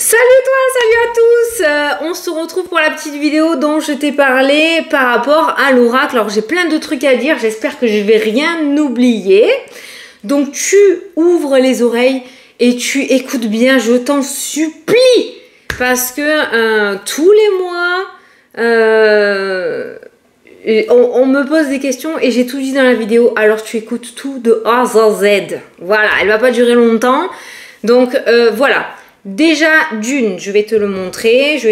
Salut toi, salut à tous. On se retrouve pour la petite vidéo dont je t'ai parlé par rapport à l'oracle. Alors j'ai plein de trucs à dire, j'espère que je vais rien oublier. Donc tu ouvres les oreilles et tu écoutes bien, je t'en supplie. Parce que tous les mois, on me pose des questions et j'ai tout dit dans la vidéo. Alors tu écoutes tout de A à Z. Voilà, elle va pas durer longtemps. Donc voilà. Déjà, d'une, je vais te le montrer, je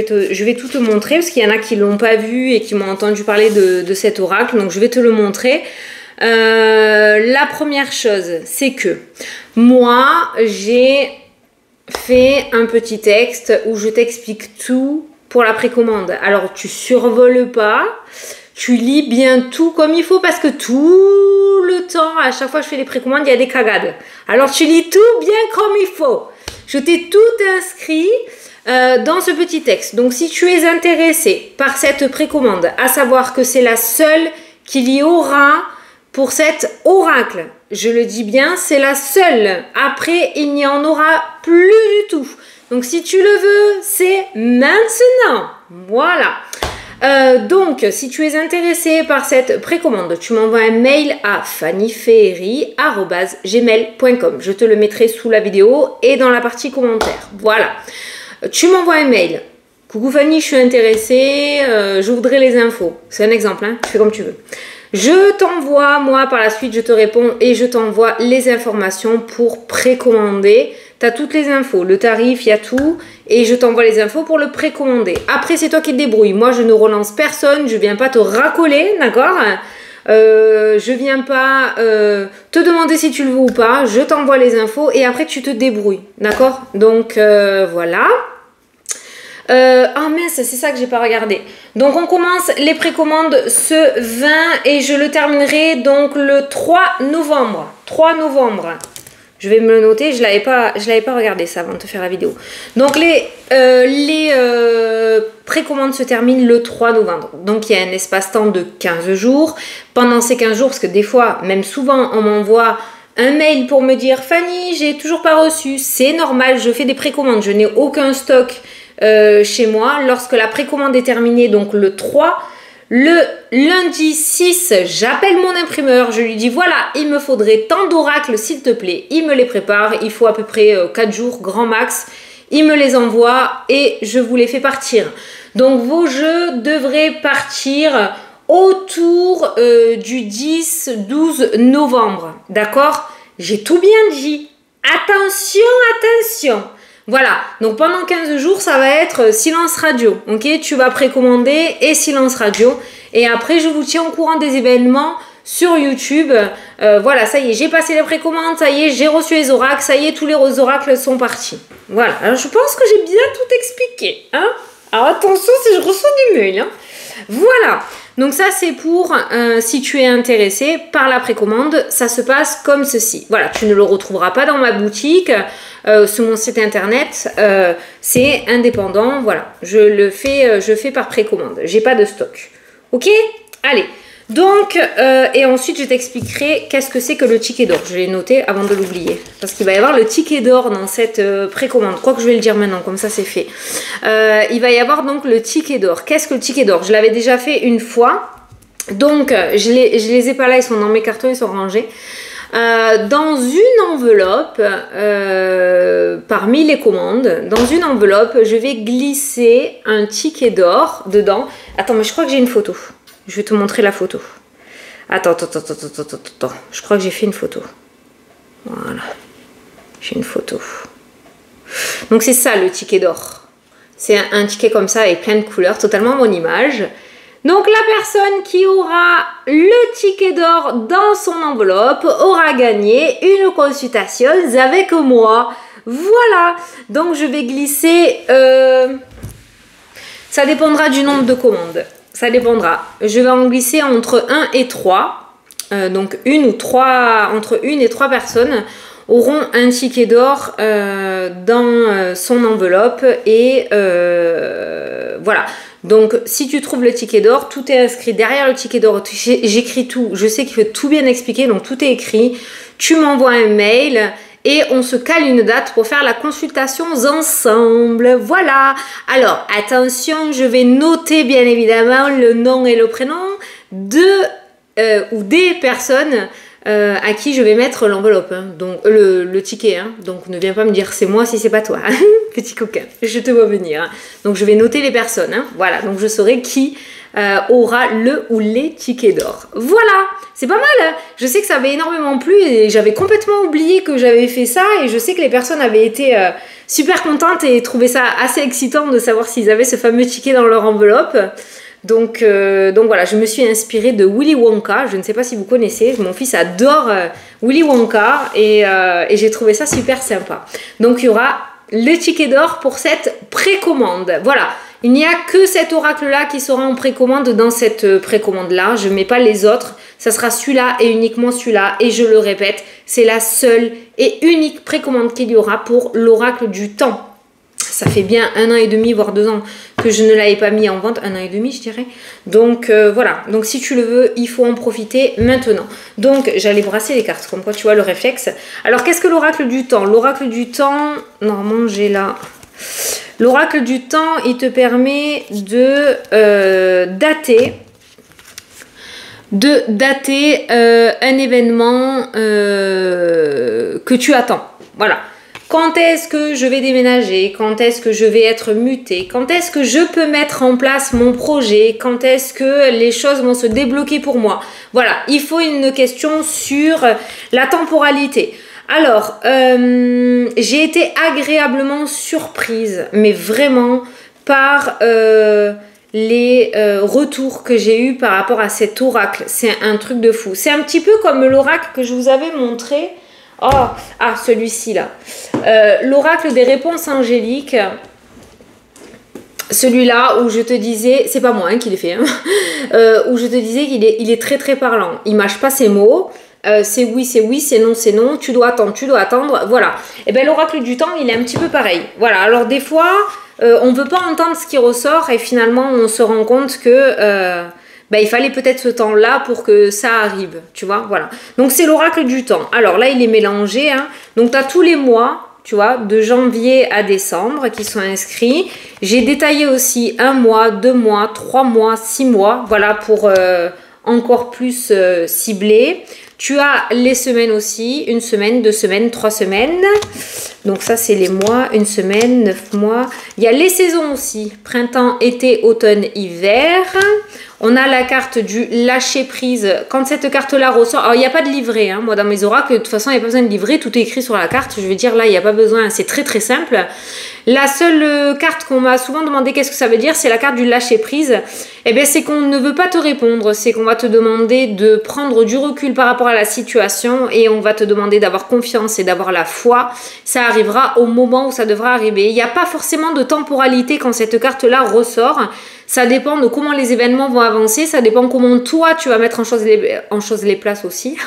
vais tout te montrer parce qu'il y en a qui l'ont pas vu et qui m'ont entendu parler de cet oracle, donc je vais te le montrer. La première chose, c'est que moi, j'ai fait un petit texte où je t'explique tout pour la précommande. Alors, tu survoles pas, tu lis bien tout comme il faut parce que tout le temps, à chaque fois que je fais les précommandes, il y a des cagades. Alors, tu lis tout bien comme il faut. Je t'ai tout inscrit dans ce petit texte. Donc, si tu es intéressé par cette précommande, à savoir que c'est la seule qu'il y aura pour cet oracle, je le dis bien, c'est la seule. Après, il n'y en aura plus du tout. Donc, si tu le veux, c'est maintenant. Voilà. Donc, si tu es intéressé par cette précommande, tu m'envoies un mail à fannyferry@gmail.com. Je te le mettrai sous la vidéo et dans la partie commentaires. Voilà. Tu m'envoies un mail. Coucou Fanny, je suis intéressée, je voudrais les infos. C'est un exemple, hein, tu fais comme tu veux. Je t'envoie, moi par la suite, je te réponds et je t'envoie les informations pour précommander. Tu as toutes les infos, le tarif, il y a tout. Et je t'envoie les infos pour le précommander. Après, c'est toi qui te débrouilles. Moi, je ne relance personne. Je ne viens pas te racoler, d'accord? Je ne viens pas te demander si tu le veux ou pas. Je t'envoie les infos et après, tu te débrouilles, d'accord? Donc, voilà. Oh mince, c'est ça que j'ai pas regardé. Donc, on commence les précommandes ce 20 et je le terminerai donc le 3 novembre. 3 novembre. Je vais me le noter, je l'avais pas regardé ça avant de te faire la vidéo. Donc les précommandes se terminent le 3 novembre. Donc il y a un espace-temps de 15 jours. Pendant ces 15 jours, parce que des fois, même souvent, on m'envoie un mail pour me dire « Fanny, j'ai toujours pas reçu ». C'est normal, je fais des précommandes, je n'ai aucun stock chez moi. Lorsque la précommande est terminée, donc le 3, le lundi 6, j'appelle mon imprimeur, je lui dis voilà, il me faudrait tant d'oracles s'il te plaît. Il me les prépare, il faut à peu près 4 jours, grand max. Il me les envoie et je vous les fais partir. Donc vos jeux devraient partir autour du 10-12 novembre. D'accord? J'ai tout bien dit. Attention, attention. Voilà, donc pendant 15 jours, ça va être silence radio, ok? Tu vas précommander et silence radio. Et après, je vous tiens au courant des événements sur YouTube. Voilà, ça y est, j'ai passé les précommandes, ça y est, j'ai reçu les oracles, ça y est, tous les oracles sont partis. Voilà, alors je pense que j'ai bien tout expliqué, hein? Alors attention si je reçois du mail, hein? Voilà, donc ça c'est pour si tu es intéressé par la précommande, ça se passe comme ceci. Voilà, tu ne le retrouveras pas dans ma boutique, sur mon site internet, c'est indépendant, voilà. Je fais par précommande, j'ai pas de stock. Ok? Allez, donc, et ensuite je t'expliquerai qu'est-ce que c'est que le ticket d'or. Je l'ai noté avant de l'oublier, parce qu'il va y avoir le ticket d'or dans cette précommande. Je crois que je vais le dire maintenant, comme ça c'est fait. Il va y avoir donc le ticket d'or. Qu'est-ce que le ticket d'or? Je l'avais déjà fait une fois, donc je les ai pas là, ils sont dans mes cartons, ils sont rangés. Dans une enveloppe, parmi les commandes, dans une enveloppe, je vais glisser un ticket d'or dedans. Attends, mais je crois que j'ai une photo. Je vais te montrer la photo. Attends. Je crois que j'ai fait une photo. Voilà. J'ai une photo. Donc c'est ça le ticket d'or. C'est un ticket comme ça avec plein de couleurs, totalement mon image. Donc la personne qui aura le ticket d'or dans son enveloppe aura gagné une consultation avec moi. Voilà. Donc je vais glisser... ça dépendra du nombre de commandes. Ça dépendra. Je vais en glisser entre 1 et 3. Donc entre 1 et 3 personnes auront un ticket d'or dans son enveloppe. Et voilà. Donc, si tu trouves le ticket d'or, tout est inscrit derrière le ticket d'or. J'écris tout. Je sais qu'il faut tout bien expliquer, donc tout est écrit. Tu m'envoies un mail et on se cale une date pour faire la consultation ensemble. Voilà. Alors, attention, je vais noter bien évidemment le nom et le prénom de ou des personnes à qui je vais mettre l'enveloppe, hein. Donc le ticket, hein. Donc ne viens pas me dire c'est moi si c'est pas toi, hein. Petit coquin, je te vois venir, hein. Donc je vais noter les personnes, hein. Voilà, donc je saurai qui aura le ou les tickets d'or. Voilà, c'est pas mal, hein. Je sais que ça avait énormément plu et j'avais complètement oublié que j'avais fait ça, et je sais que les personnes avaient été super contentes et trouvaient ça assez excitant de savoir s'ils avaient ce fameux ticket dans leur enveloppe. Donc voilà, je me suis inspirée de Willy Wonka. Je ne sais pas si vous connaissez, mon fils adore Willy Wonka, et j'ai trouvé ça super sympa. Donc il y aura le ticket d'or pour cette précommande. Voilà, il n'y a que cet oracle-là qui sera en précommande dans cette précommande-là. Je ne mets pas les autres, ça sera celui-là et uniquement celui-là. Et je le répète, c'est la seule et unique précommande qu'il y aura pour l'oracle du temps. Ça fait bien 1 an et demi, voire 2 ans que je ne l'avais pas mis en vente. 1 an et demi, je dirais. Donc voilà. Donc si tu le veux, il faut en profiter maintenant. Donc j'allais brasser les cartes, comme quoi tu vois le réflexe. Alors qu'est-ce que l'oracle du temps? L'oracle du temps, normalement j'ai là. L'oracle du temps, il te permet de dater un événement que tu attends. Voilà. Quand est-ce que je vais déménager? Quand est-ce que je vais être mutée? Quand est-ce que je peux mettre en place mon projet? Quand est-ce que les choses vont se débloquer pour moi? Voilà, il faut une question sur la temporalité. Alors, j'ai été agréablement surprise, mais vraiment, par les retours que j'ai eus par rapport à cet oracle. C'est un truc de fou. C'est un petit peu comme l'oracle que je vous avais montré. Oh, ah, celui-ci là. L'oracle des réponses angéliques. Celui-là où je te disais, c'est pas moi hein, qui l'ai fait, hein, où je te disais qu'il est très très parlant. Il mâche pas ses mots. C'est oui, c'est non, tu dois attendre, voilà. Et bien l'oracle du temps, il est un petit peu pareil. Voilà, alors des fois, on ne veut pas entendre ce qui ressort et finalement on se rend compte que il fallait peut-être ce temps-là pour que ça arrive, tu vois, voilà. Donc c'est l'oracle du temps. Alors là, il est mélangé, hein. Donc tu as tous les mois, tu vois, de janvier à décembre qui sont inscrits. J'ai détaillé aussi 1 mois, 2 mois, 3 mois, 6 mois, voilà, pour encore plus cibler. Tu as les semaines aussi, 1 semaine, 2 semaines, 3 semaines. Donc ça, c'est les mois, 1 semaine, 9 mois. Il y a les saisons aussi, printemps, été, automne, hiver. On a la carte du lâcher prise. Quand cette carte-là ressort, alors il n'y a pas de livret, hein. Moi dans mes oracles, de toute façon, il n'y a pas besoin de livret, tout est écrit sur la carte. Je vais dire là, il n'y a pas besoin, c'est très très simple. La seule carte qu'on m'a souvent demandé qu'est-ce que ça veut dire, c'est la carte du lâcher prise. Eh bien, c'est qu'on ne veut pas te répondre, c'est qu'on va te demander de prendre du recul par rapport à la situation et on va te demander d'avoir confiance et d'avoir la foi. Ça arrivera au moment où ça devra arriver. Il n'y a pas forcément de temporalité quand cette carte-là ressort. Ça dépend de comment les événements vont avancer, ça dépend comment toi tu vas mettre en chose les places aussi.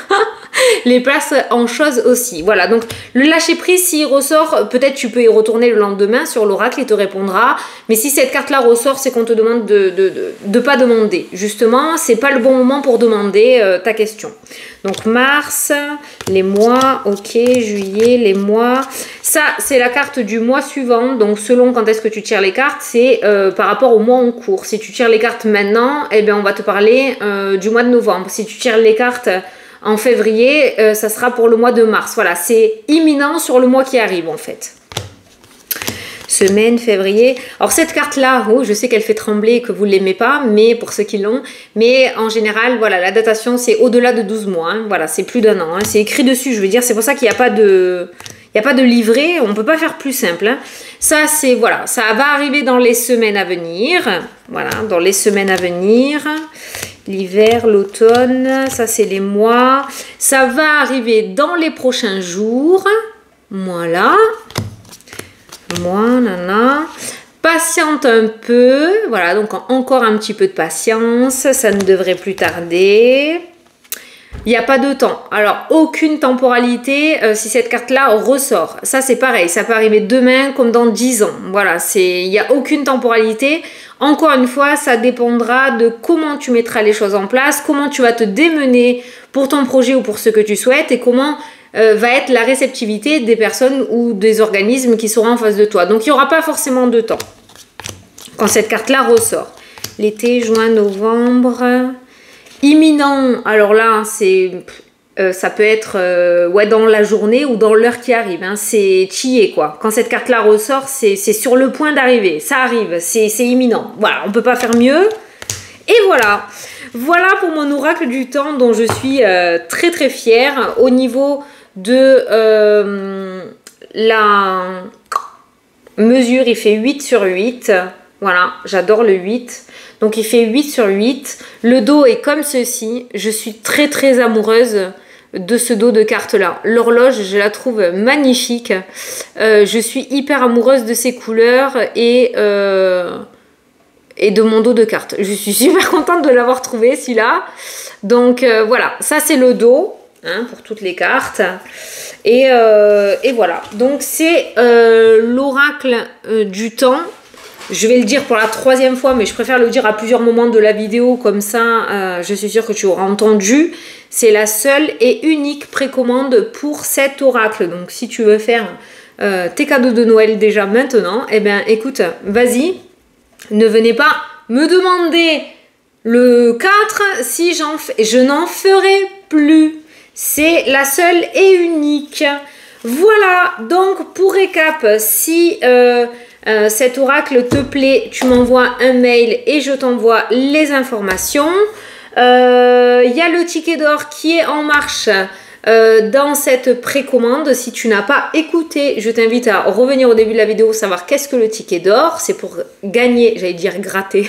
Les places en choses aussi. Voilà, donc le lâcher prise, s'il ressort, peut-être tu peux y retourner le lendemain sur l'oracle, il te répondra. Mais si cette carte-là ressort, c'est qu'on te demande de pas demander. Justement, c'est pas le bon moment pour demander ta question. Donc mars, les mois, ok, juillet, les mois. Ça, c'est la carte du mois suivant. Donc selon quand est-ce que tu tires les cartes, c'est par rapport au mois en cours. Si tu tires les cartes maintenant, eh bien on va te parler du mois de novembre. Si tu tires les cartes en février, ça sera pour le mois de mars. Voilà, c'est imminent sur le mois qui arrive en fait. Semaine, février. Alors cette carte-là, oh, je sais qu'elle fait trembler et que vous ne l'aimez pas, mais pour ceux qui l'ont. Mais en général, voilà, la datation, c'est au-delà de 12 mois. Hein. Voilà, c'est plus d'1 an. Hein. C'est écrit dessus, je veux dire. C'est pour ça qu'il n'y a pas de... Il n'y a pas de livret, on ne peut pas faire plus simple. Hein. Ça, c'est, voilà, ça va arriver dans les semaines à venir. Voilà, dans les semaines à venir. L'hiver, l'automne, ça c'est les mois. Ça va arriver dans les prochains jours. Voilà. Moi, nana. Patiente un peu. Voilà, donc encore un petit peu de patience. Ça ne devrait plus tarder. Il n'y a pas de temps. Alors, aucune temporalité si cette carte-là ressort. Ça, c'est pareil. Ça peut arriver demain comme dans 10 ans. Voilà, il n'y a aucune temporalité. Encore une fois, ça dépendra de comment tu mettras les choses en place, comment tu vas te démener pour ton projet ou pour ce que tu souhaites et comment va être la réceptivité des personnes ou des organismes qui seront en face de toi. Donc il n'y aura pas forcément de temps quand cette carte-là ressort. L'été, juin, novembre, imminent. Alors là, ça peut être ouais, dans la journée ou dans l'heure qui arrive. Hein. C'est chier quoi. Quand cette carte-là ressort, c'est sur le point d'arriver. Ça arrive, c'est imminent. Voilà, on ne peut pas faire mieux. Et voilà. Voilà pour mon oracle du temps dont je suis très très fière. Au niveau de la mesure, il fait 8 sur 8. Voilà, j'adore le 8. Donc il fait 8 sur 8. Le dos est comme ceci. Je suis très très amoureuse de ce dos de carte là. L'horloge, je la trouve magnifique. Je suis hyper amoureuse de ses couleurs et de mon dos de carte. Je suis super contente de l'avoir trouvé celui-là. Donc voilà, ça c'est le dos hein, pour toutes les cartes. Et voilà, donc c'est l'oracle du temps. Je vais le dire pour la 3e fois, mais je préfère le dire à plusieurs moments de la vidéo, comme ça je suis sûre que tu auras entendu. C'est la seule et unique précommande pour cet oracle. Donc si tu veux faire tes cadeaux de Noël déjà maintenant, eh bien écoute, vas-y, ne venez pas me demander le 4 si je n'en ferai plus. C'est la seule et unique. Voilà, donc pour récap, si cet oracle te plaît, tu m'envoies un mail et je t'envoie les informations. Il y a le ticket d'or qui est en marche dans cette précommande. Si tu n'as pas écouté, je t'invite à revenir au début de la vidéo, savoir qu'est-ce que le ticket d'or. C'est pour gagner, j'allais dire gratter,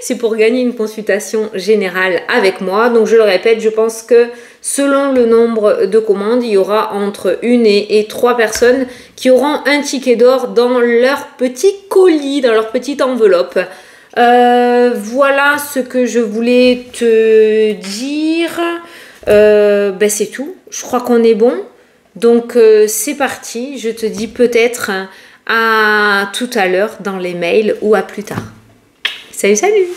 c'est pour gagner une consultation générale avec moi. Donc je le répète, je pense que selon le nombre de commandes, il y aura entre 1 et 3 personnes qui auront un ticket d'or dans leur petit colis, dans leur petite enveloppe. Voilà ce que je voulais te dire. Ben c'est tout. Je crois qu'on est bon. Donc c'est parti. Je te dis peut-être à tout à l'heure dans les mails ou à plus tard. Salut, salut!